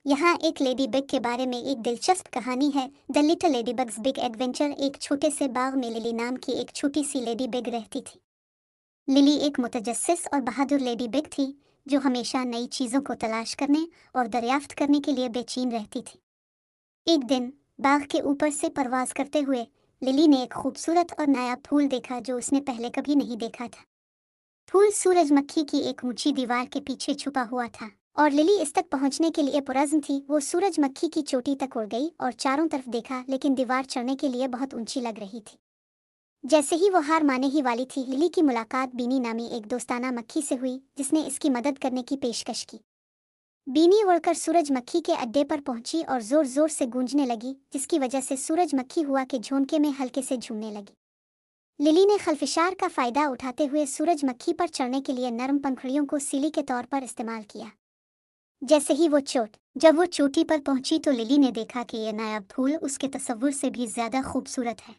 यहाँ एक lady big के बारे में एक दिलचस्प कहानी है। The little lady bugs big adventure. एक छोटे से बाग में लिली नाम की एक छोटी सी लेडी बिग रहती थी। लिली एक मुतजस्सिस और बहादुर लेडी बिग थी जो हमेशा नई चीज़ों को तलाश करने और दरियाफ्त करने के लिए बेचैन रहती थी। एक दिन बाग के ऊपर से परवाज करते हुए लिली ने एक खूबसूरत और नया फूल देखा जो उसने पहले कभी नहीं देखा था। फूल सूरजमुखी की एक ऊंची दीवार के पीछे छुपा हुआ था और लिली इस तक पहुंचने के लिए पुरज़्म थी। वो सूरजमुखी की चोटी तक उड़ गई और चारों तरफ देखा, लेकिन दीवार चढ़ने के लिए बहुत ऊंची लग रही थी। जैसे ही वो हार माने ही वाली थी, लिली की मुलाकात बीनी नामी एक दोस्ताना मक्खी से हुई जिसने इसकी मदद करने की पेशकश की। बीनी उड़कर सूरजमुखी के अड्डे पर पहुंची और जोर जोर से गूंजने लगी, जिसकी वजह से सूरजमुखी हुआ के झोंके में हल्के से झूमने लगी। लिली ने खलफिशार का फायदा उठाते हुए सूरजमुखी पर चढ़ने के लिए नरम पंखुड़ियों को सीढ़ी के तौर पर इस्तेमाल किया। जब वो चोटी पर पहुंची तो लिली ने देखा कि यह नायाब फूल उसके तसव्वुर से भी ज्यादा खूबसूरत है।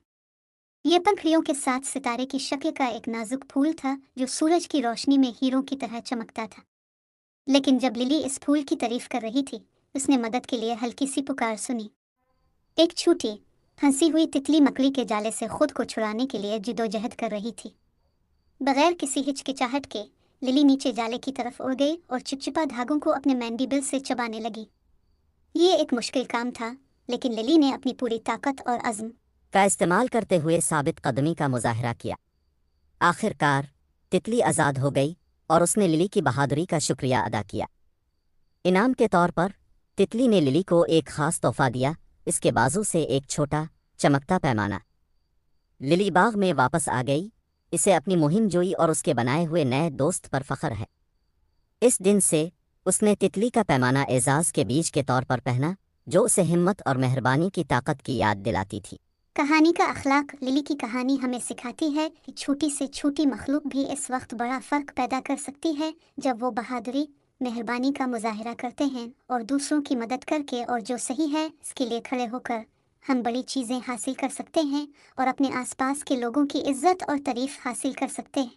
ये पंखुड़ियों के साथ सितारे की शक्ल का एक नाजुक फूल था जो सूरज की रोशनी में हीरों की तरह चमकता था। लेकिन जब लिली इस फूल की तारीफ कर रही थी, उसने मदद के लिए हल्की सी पुकार सुनी। एक छोटी फंसी हुई तितली मकड़ी के जाले से खुद को छुड़ाने के लिए जिदोजहद कर रही थी। बगैर किसी हिचकिचाहट के लिली नीचे जाले की तरफ उड़ गई और चिपचिपा धागों को अपने मैंडीबिल से चबाने लगी। ये एक मुश्किल काम था, लेकिन लिली ने अपनी पूरी ताकत और अज़्म का इस्तेमाल करते हुए साबित कदमी का मुजाहरा किया। आखिरकार तितली आज़ाद हो गई और उसने लिली की बहादुरी का शुक्रिया अदा किया। इनाम के तौर पर तितली ने लिली को एक ख़ास तोहफा दिया, इसके बाजू से एक छोटा चमकता पैमाना। लिली बाग में वापस आ गई, इसे अपनी मुहिम जोई और उसके बनाए हुए नए दोस्त पर फ़ख्र है। इस दिन से उसने तितली का पैमाना एजाज़ के बीज के तौर पर पहना, जो उसे हिम्मत और मेहरबानी की ताकत की याद दिलाती थी। कहानी का अखलाक। लिली की कहानी हमें सिखाती है कि छोटी से छोटी मखलूक भी इस वक्त बड़ा फ़र्क पैदा कर सकती है जब वो बहादुरी, मेहरबानी का मुजाहरा करते हैं और दूसरों की मदद करके और जो सही है इसके लिए खड़े होकर हम बड़ी चीज़ें हासिल कर सकते हैं और अपने आसपास के लोगों की इज्जत और तारीफ़ हासिल कर सकते हैं।